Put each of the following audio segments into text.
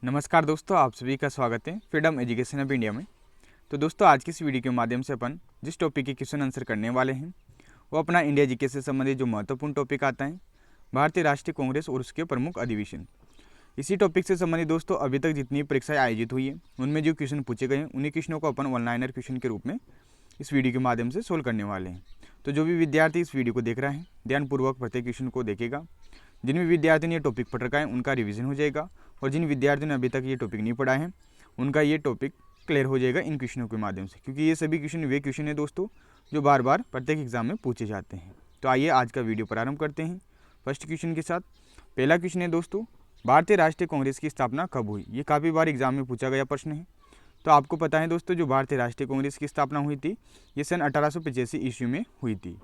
नमस्कार दोस्तों, आप सभी का स्वागत है फ्रीडम एजुकेशन ऑफ इंडिया में। तो दोस्तों, आज की इस वीडियो के माध्यम से अपन जिस टॉपिक के क्वेश्चन आंसर करने वाले हैं वो अपना इंडिया जीके से संबंधित जो महत्वपूर्ण टॉपिक आता है, भारतीय राष्ट्रीय कांग्रेस और उसके प्रमुख अधिवेशन। इसी टॉपिक से संबंधित दोस्तों अभी तक जितनी परीक्षाएं आयोजित हुई है उनमें जो क्वेश्चन पूछे गए हैं उन्हीं क्वेश्चनों को अपन वन लाइनर क्वेश्चन के रूप में इस वीडियो के माध्यम से सोल्व करने वाले हैं। तो जो भी विद्यार्थी इस वीडियो को देख रहा है ध्यानपूर्वक प्रत्येक क्वेश्चन को देखेगा। जिन भी विद्यार्थी ने ये टॉपिक पढ़ रखा है उनका रिवीजन हो जाएगा, और जिन विद्यार्थियों ने अभी तक ये टॉपिक नहीं पढ़ा है उनका ये टॉपिक क्लियर हो जाएगा इन क्वेश्चनों के माध्यम से, क्योंकि ये सभी क्वेश्चन वे क्वेश्चन है दोस्तों जो बार बार प्रत्येक एग्जाम में पूछे जाते हैं। तो आइए आज का वीडियो प्रारंभ करते हैं फर्स्ट क्वेश्चन के साथ। पहला क्वेश्चन है दोस्तों, भारतीय राष्ट्रीय कांग्रेस की स्थापना कब हुई? ये काफ़ी बार एग्जाम में पूछा गया प्रश्न है। तो आपको पता है दोस्तों, जो भारतीय राष्ट्रीय कांग्रेस की स्थापना हुई थी ये सन 1885 ईस्वी में हुई थी।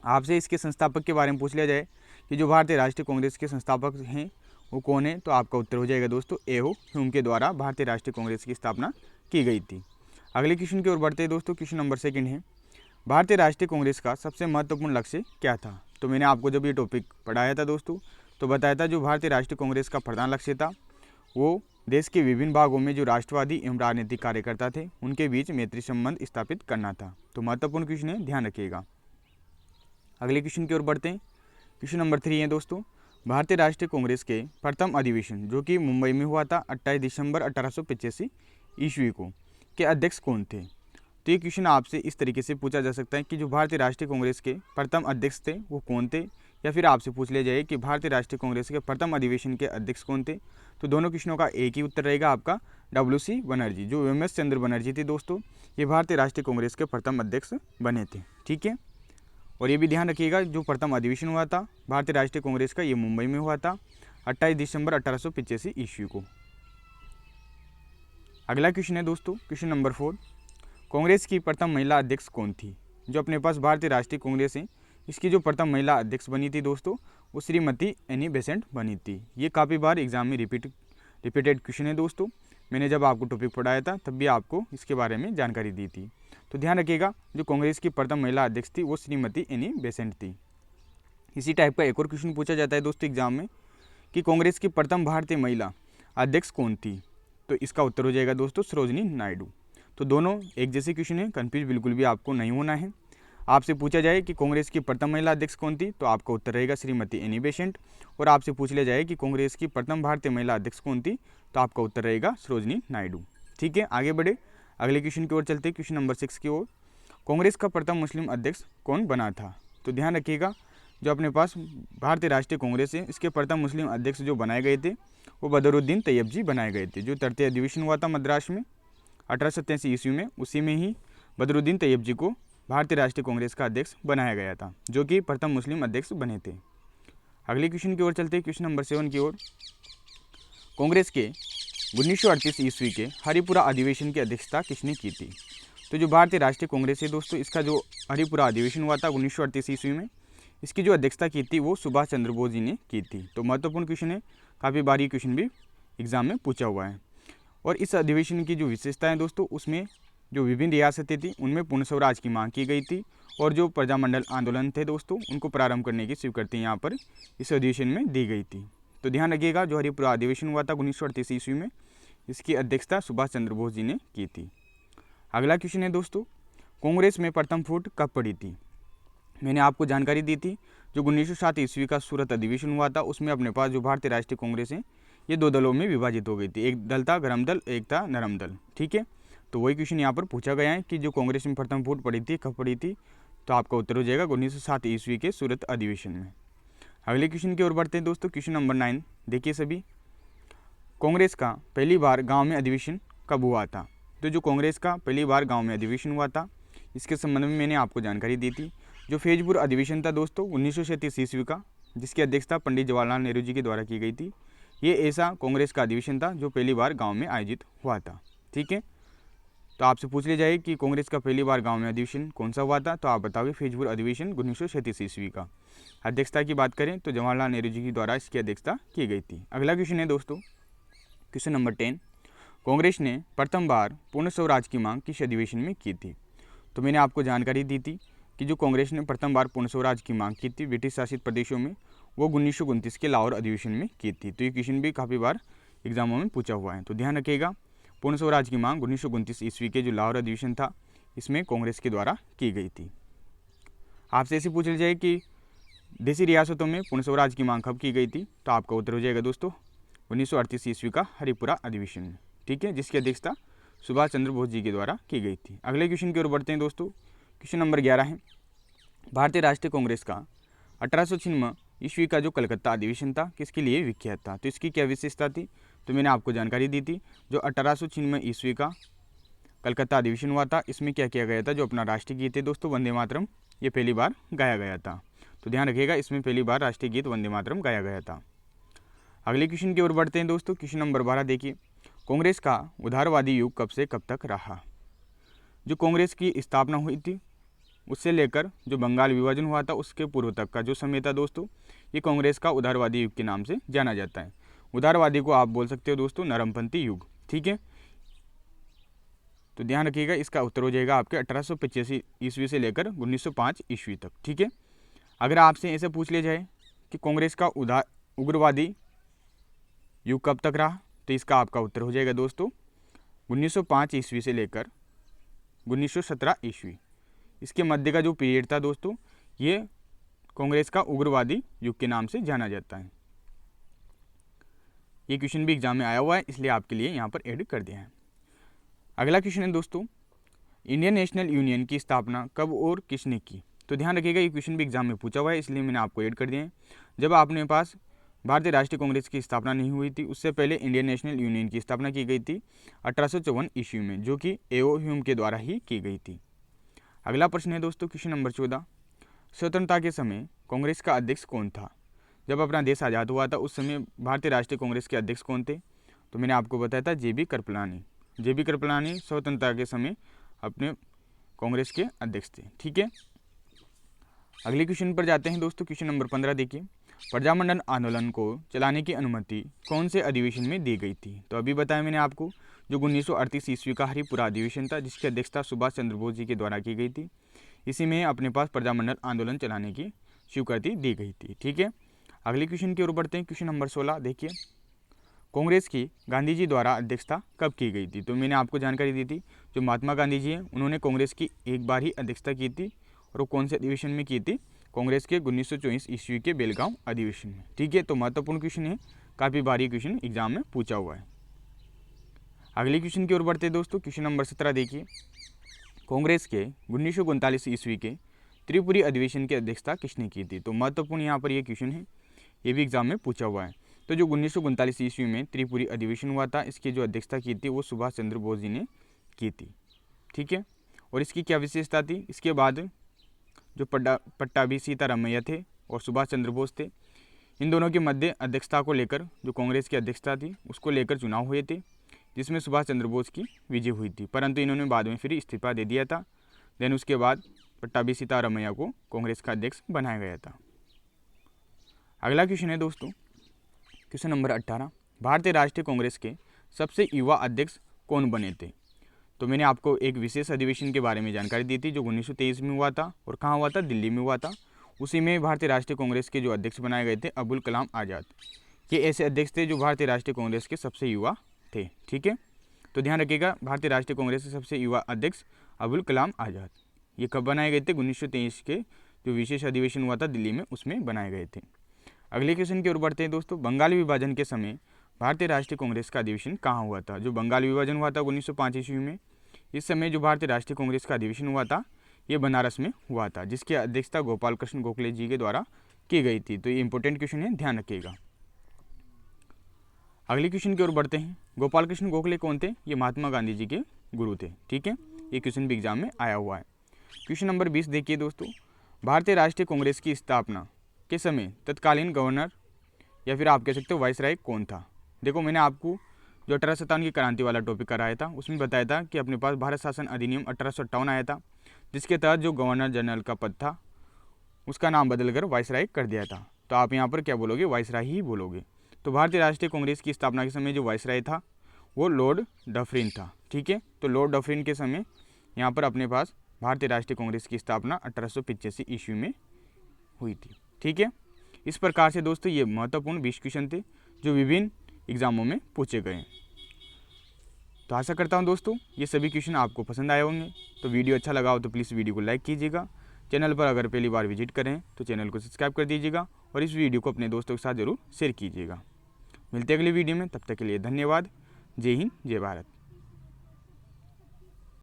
आपसे इसके संस्थापक के बारे में पूछ लिया जाए कि जो भारतीय राष्ट्रीय कांग्रेस के संस्थापक हैं वो कौन है, तो आपका उत्तर हो जाएगा दोस्तों ए.ओ. ह्यूम के द्वारा भारतीय राष्ट्रीय कांग्रेस की स्थापना की गई थी। अगले क्वेश्चन की ओर बढ़ते हैं दोस्तों। क्वेश्चन नंबर सेकंड है, भारतीय राष्ट्रीय कांग्रेस का सबसे महत्वपूर्ण लक्ष्य क्या था? तो मैंने आपको जब ये टॉपिक पढ़ाया था दोस्तों तो बताया था जो भारतीय राष्ट्रीय कांग्रेस का प्रधान लक्ष्य था वो देश के विभिन्न भागों में जो राष्ट्रवादी एवं राजनीतिक कार्यकर्ता थे उनके बीच मैत्री संबंध स्थापित करना था। तो महत्वपूर्ण क्वेश्चन है, ध्यान रखिएगा। अगले क्वेश्चन की ओर बढ़ते हैं। क्वेश्चन नंबर 3 है दोस्तों, भारतीय राष्ट्रीय कांग्रेस के प्रथम अधिवेशन जो कि मुंबई में हुआ था 28 दिसंबर 1885 ईस्वी को के अध्यक्ष कौन थे? तो ये क्वेश्चन आपसे इस तरीके से पूछा जा सकता है कि जो भारतीय राष्ट्रीय कांग्रेस के प्रथम अध्यक्ष थे वो कौन थे, या फिर आपसे पूछ लिया जाए कि भारतीय राष्ट्रीय कांग्रेस के प्रथम अधिवेशन के अध्यक्ष कौन थे। तो दोनों क्वेश्चनों का एक ही उत्तर रहेगा आपका W.C. बनर्जी। जो एम.एस. चंद्र बनर्जी थे दोस्तों ये भारतीय राष्ट्रीय कांग्रेस के प्रथम अध्यक्ष बने थे। ठीक है, और ये भी ध्यान रखिएगा जो प्रथम अधिवेशन हुआ था भारतीय राष्ट्रीय कांग्रेस का ये मुंबई में हुआ था 28 दिसंबर 1885 ईस्वी को। अगला क्वेश्चन है दोस्तों क्वेश्चन नंबर 4, कांग्रेस की प्रथम महिला अध्यक्ष कौन थी? जो अपने पास भारतीय राष्ट्रीय कांग्रेस है इसकी जो प्रथम महिला अध्यक्ष बनी थी दोस्तों वो श्रीमती एनी बेसेंट बनी थी। ये काफ़ी बार एग्जाम में रिपीटेड क्वेश्चन है दोस्तों। मैंने जब आपको टॉपिक पढ़ाया था तब भी आपको इसके बारे में जानकारी दी थी। तो ध्यान रखिएगा जो कांग्रेस की प्रथम महिला अध्यक्ष थी वो श्रीमती एनी बेसेंट थी। इसी टाइप का एक और क्वेश्चन पूछा जाता है दोस्तों एग्जाम में कि कांग्रेस की प्रथम भारतीय महिला अध्यक्ष कौन थी? तो इसका उत्तर हो जाएगा दोस्तों सरोजिनी नायडू। तो दोनों एक जैसे क्वेश्चन है, कंफ्यूज बिल्कुल भी आपको नहीं होना है। आपसे पूछा जाए कि कांग्रेस की प्रथम महिला अध्यक्ष कौन थी तो आपका उत्तर रहेगा श्रीमती एनी बेसेंट, और आपसे पूछ लिया जाए कि कांग्रेस की प्रथम भारतीय महिला अध्यक्ष कौन थी तो आपका उत्तर रहेगा सरोजिनी नायडू। ठीक है, आगे बढ़े अगले क्वेश्चन की ओर चलते हैं। क्वेश्चन नंबर 6 की ओर, कांग्रेस का प्रथम मुस्लिम अध्यक्ष कौन बना था? तो ध्यान रखिएगा जो अपने पास भारतीय राष्ट्रीय कांग्रेस है इसके प्रथम मुस्लिम अध्यक्ष जो बनाए गए थे वो बदरुद्दीन तैयब जी बनाए गए थे। जो तृतीय अधिवेशन हुआ था मद्रास में 1887 ईस्वी में, उसी में ही बदरुद्दीन तैयब जी को भारतीय राष्ट्रीय कांग्रेस का अध्यक्ष बनाया गया था, जो कि प्रथम मुस्लिम अध्यक्ष बने थे। अगले क्वेश्चन की ओर चलते हैं। क्वेश्चन नंबर 7 की ओर, कांग्रेस के 1938 ईस्वी के हरिपुरा अधिवेशन की अध्यक्षता किसने की थी? तो जो भारतीय राष्ट्रीय कांग्रेस है दोस्तों इसका जो हरिपुरा अधिवेशन हुआ था 1938 ईस्वी में, इसकी जो अध्यक्षता की थी वो सुभाष चंद्र बोस जी ने की थी। तो महत्वपूर्ण क्वेश्चन है, काफ़ी बार ये क्वेश्चन भी एग्जाम में पूछा हुआ है। और इस अधिवेशन की जो विशेषता है दोस्तों उसमें जो विभिन्न रियासतें थी उनमें पूर्ण स्वराज की मांग की गई थी, और जो प्रजामंडल आंदोलन थे दोस्तों उनको प्रारंभ करने की स्वीकृति यहाँ पर इस अधिवेशन में दी गई थी। तो ध्यान रखिएगा जो हरिपुरा अधिवेशन हुआ था 1938 ईस्वी में, इसकी अध्यक्षता सुभाष चंद्र बोस जी ने की थी। अगला क्वेश्चन है दोस्तों, कांग्रेस में प्रथम फूट कब पड़ी थी? मैंने आपको जानकारी दी थी जो 1907 ईस्वी का सूरत अधिवेशन हुआ था उसमें अपने पास जो भारतीय राष्ट्रीय कांग्रेस है ये दो दलों में विभाजित हो गई थी। एक दल था गरम दल, एक था नरम दल। ठीक है, तो वही क्वेश्चन यहाँ पर पूछा गया है कि जो कांग्रेस में प्रथम फूट पड़ी थी कब पड़ी थी, तो आपका उत्तर हो जाएगा 1907 ईस्वी के सूरत अधिवेशन में। अगले क्वेश्चन की ओर बढ़ते हैं दोस्तों। क्वेश्चन नंबर 9 देखिए सभी, कांग्रेस का पहली बार गांव में अधिवेशन कब हुआ था? तो जो कांग्रेस का पहली बार गांव में अधिवेशन हुआ था इसके संबंध में मैंने आपको जानकारी दी थी। जो फैजपुर अधिवेशन था दोस्तों 1937 ईस्वी का, जिसकी अध्यक्षता पंडित जवाहरलाल नेहरू जी के द्वारा की गई थी, ये ऐसा कांग्रेस का अधिवेशन था जो पहली बार गाँव में आयोजित हुआ था। ठीक है, तो आपसे पूछ लिया जाए कि कांग्रेस का पहली बार गांव में अधिवेशन कौन सा हुआ था, तो आप बताओगे फैजपुर अधिवेशन 1937 ईस्वी का। अध्यक्षता की बात करें तो जवाहरलाल नेहरू जी के द्वारा इसकी अध्यक्षता की गई थी। अगला क्वेश्चन है दोस्तों क्वेश्चन नंबर 10, कांग्रेस ने प्रथम बार पूर्ण स्वराज की मांग किस अधिवेशन में की थी? तो मैंने आपको जानकारी दी थी कि जो कांग्रेस ने प्रथम बार पूर्ण स्वराज की मांग की थी ब्रिटिश शासित प्रदेशों में वो 1929 के लाहौर अधिवेशन में की थी। तो ये क्वेश्चन भी काफ़ी बार एग्जामों में पूछा हुआ है। तो ध्यान रखिएगा, पूर्ण स्वराज की मांग 1929 ईस्वी के जो लाहौर अधिवेशन था इसमें कांग्रेस के द्वारा की गई थी। आपसे ऐसे पूछ ली जाए कि देसी रियासतों में पूर्ण स्वराज की मांग कब की गई थी, तो आपका उत्तर हो जाएगा दोस्तों 1938 ईस्वी का हरिपुरा अधिवेशन में, ठीक है, जिसकी अध्यक्षता सुभाष चंद्र बोस जी के द्वारा की गई थी। अगले क्वेश्चन की ओर बढ़ते हैं दोस्तों। क्वेश्चन नंबर 11 है, भारतीय राष्ट्रीय कांग्रेस का 1896 ईस्वी का जो कलकत्ता अधिवेशन था किसके लिए विख्यात था, तो इसकी क्या विशेषता थी, तो मैंने आपको जानकारी दी थी। जो 1896 ईस्वी का कलकत्ता अधिवेशन हुआ था इसमें क्या किया गया था, जो अपना राष्ट्रीय गीत है दोस्तों वंदे मातरम, ये पहली बार गाया गया था। तो ध्यान रखिएगा, इसमें पहली बार राष्ट्रीय गीत वंदे मातरम गाया गया था। अगले क्वेश्चन की ओर बढ़ते हैं दोस्तों। क्वेश्चन नंबर 12 देखिए, कांग्रेस का उदारवादी युग कब से कब तक रहा। जो कांग्रेस की स्थापना हुई थी उससे लेकर जो बंगाल विभाजन हुआ था उसके पूर्व तक का जो समय था दोस्तों, ये कांग्रेस का उदारवादी युग के नाम से जाना जाता है। उदारवादी को आप बोल सकते हो दोस्तों नरमपंथी युग, ठीक है। तो ध्यान रखिएगा, इसका उत्तर हो जाएगा आपके 1885 ईस्वी से लेकर 1905 ईस्वी तक, ठीक है। अगर आपसे ऐसे पूछ लिया जाए कि कांग्रेस का उग्रवादी युग कब तक रहा, तो इसका आपका उत्तर हो जाएगा दोस्तों 1905 ईस्वी से लेकर 1917 ईस्वी, इसके मध्य का जो पीरियड था दोस्तों ये कांग्रेस का उग्रवादी युग के नाम से जाना जाता है। ये क्वेश्चन भी एग्जाम में आया हुआ है इसलिए आपके लिए यहाँ पर ऐड कर दिया है। अगला क्वेश्चन है दोस्तों, इंडियन नेशनल यूनियन की स्थापना कब और किसने की। तो ध्यान रखिएगा, ये क्वेश्चन भी एग्जाम में पूछा हुआ है इसलिए मैंने आपको ऐड कर दिया है। जब आपने पास भारतीय राष्ट्रीय कांग्रेस की स्थापना नहीं हुई थी उससे पहले इंडियन नेशनल यूनियन की स्थापना की गई थी 1854 ईस्वी में, जो कि एओ ह्यूम के द्वारा ही की गई थी। अगला प्रश्न है दोस्तों क्वेश्चन नंबर 14, स्वतंत्रता के समय कांग्रेस का अध्यक्ष कौन था। जब अपना देश आज़ाद हुआ था उस समय भारतीय राष्ट्रीय कांग्रेस के अध्यक्ष कौन थे, तो मैंने आपको बताया था जेबी कृपलानी। जेबी कृपलानी स्वतंत्रता के समय अपने कांग्रेस के अध्यक्ष थे, ठीक है। अगले क्वेश्चन पर जाते हैं दोस्तों। क्वेश्चन नंबर 15 देखिए, प्रजामंडल आंदोलन को चलाने की अनुमति कौन से अधिवेशन में दी गई थी। तो अभी बताया मैंने आपको, जो 1938 ईस्वी का हरिपुरा अधिवेशन था जिसकी अध्यक्षता सुभाष चंद्र बोस जी के द्वारा की गई थी, इसी में अपने पास प्रजामंडल आंदोलन चलाने की स्वीकृति दी गई थी, ठीक है। अगले क्वेश्चन की ओर बढ़ते हैं। क्वेश्चन नंबर 16 देखिए, कांग्रेस की गांधी जी द्वारा अध्यक्षता कब की गई थी। तो मैंने आपको जानकारी दी थी, जो महात्मा गांधी जी हैं उन्होंने कांग्रेस की एक बार ही अध्यक्षता की थी, और वो कौन से अधिवेशन में की थी, कांग्रेस के 1924 ईस्वी के बेलगांव अधिवेशन में, ठीक है। तो महत्वपूर्ण क्वेश्चन है, काफ़ी भारी क्वेश्चन एग्जाम में पूछा हुआ है। अगले क्वेश्चन की ओर बढ़ते हैं दोस्तों। क्वेश्चन नंबर 17 देखिए, कांग्रेस के 1939 ईस्वी के त्रिपुरी अधिवेशन की अध्यक्षता किसने की थी। तो महत्वपूर्ण यहाँ पर यह क्वेश्चन है, ये भी एग्जाम में पूछा हुआ है। तो जो 1939 ईस्वी में त्रिपुरी अधिवेशन हुआ था इसकी जो अध्यक्षता की थी वो सुभाष चंद्र बोस जी ने की थी, ठीक है। और इसकी क्या विशेषता थी, इसके बाद जो पट्टाभी सीतारामैया थे और सुभाष चंद्र बोस थे, इन दोनों के मध्य अध्यक्षता को लेकर जो कांग्रेस की अध्यक्षता थी उसको लेकर चुनाव हुए थे, जिसमें सुभाष चंद्र बोस की विजय हुई थी, परंतु इन्होंने बाद में फिर इस्तीफा दे दिया था। देन उसके बाद पट्टाभी सीतारामैया को कांग्रेस का अध्यक्ष बनाया गया था। अगला क्वेश्चन है दोस्तों क्वेश्चन नंबर 18, भारतीय राष्ट्रीय कांग्रेस के सबसे युवा अध्यक्ष कौन बने थे। तो मैंने आपको एक विशेष अधिवेशन के बारे में जानकारी दी थी जो 1923 में हुआ था, और कहाँ हुआ था, दिल्ली में हुआ था। उसी में भारतीय राष्ट्रीय कांग्रेस के जो अध्यक्ष बनाए गए थे अबुल कलाम आज़ाद, ये ऐसे अध्यक्ष थे जो भारतीय राष्ट्रीय कांग्रेस के सबसे युवा थे, ठीक है। तो ध्यान रखिएगा, भारतीय राष्ट्रीय कांग्रेस के सबसे युवा अध्यक्ष अबुल कलाम आज़ाद, ये कब बनाए गए थे, 1923 के जो विशेष अधिवेशन हुआ था दिल्ली में उसमें बनाए गए थे। अगले क्वेश्चन की ओर बढ़ते हैं दोस्तों, बंगाल विभाजन के समय भारतीय राष्ट्रीय कांग्रेस का अधिवेशन कहाँ हुआ था। जो बंगाल विभाजन हुआ था 1905 ईस्वी में, इस समय जो भारतीय राष्ट्रीय कांग्रेस का अधिवेशन हुआ था ये बनारस में हुआ था, जिसकी अध्यक्षता गोपाल कृष्ण गोखले जी के द्वारा की गई थी। तो ये इंपॉर्टेंट क्वेश्चन है, ध्यान रखिएगा। अगले क्वेश्चन की ओर बढ़ते हैं, गोपाल कृष्ण गोखले कौन थे, ये महात्मा गांधी जी के गुरु थे, ठीक है। ये क्वेश्चन भी एग्जाम में आया हुआ है। क्वेश्चन नंबर 20 देखिए दोस्तों, भारतीय राष्ट्रीय कांग्रेस की स्थापना के समय तत्कालीन गवर्नर या फिर आप कह सकते हो वाइसराय कौन था। देखो मैंने आपको जो 1857 की क्रांति वाला टॉपिक कराया था उसमें बताया था कि अपने पास भारत शासन अधिनियम 1858 आया था, जिसके तहत जो गवर्नर जनरल का पद था उसका नाम बदलकर वाइसराय कर दिया था। तो आप यहाँ पर क्या बोलोगे, वाइसराय ही बोलोगे। तो भारतीय राष्ट्रीय कांग्रेस की स्थापना के समय जो वाइसराय था वो लॉर्ड डफरिन था, ठीक है। तो लॉर्ड डफरिन के समय यहाँ पर अपने पास भारतीय राष्ट्रीय कांग्रेस की स्थापना 1885 ईस्वी में हुई थी, ठीक है। इस प्रकार से दोस्तों ये महत्वपूर्ण 20 क्वेश्चन थे जो विभिन्न एग्ज़ामों में पूछे गए। तो आशा करता हूँ दोस्तों ये सभी क्वेश्चन आपको पसंद आए होंगे। तो वीडियो अच्छा लगा हो तो प्लीज़ वीडियो को लाइक कीजिएगा। चैनल पर अगर पहली बार विजिट करें तो चैनल को सब्सक्राइब कर दीजिएगा और इस वीडियो को अपने दोस्तों के साथ ज़रूर शेयर कीजिएगा। मिलते हैं अगली वीडियो में, तब तक के लिए धन्यवाद। जय हिंद, जय भारत।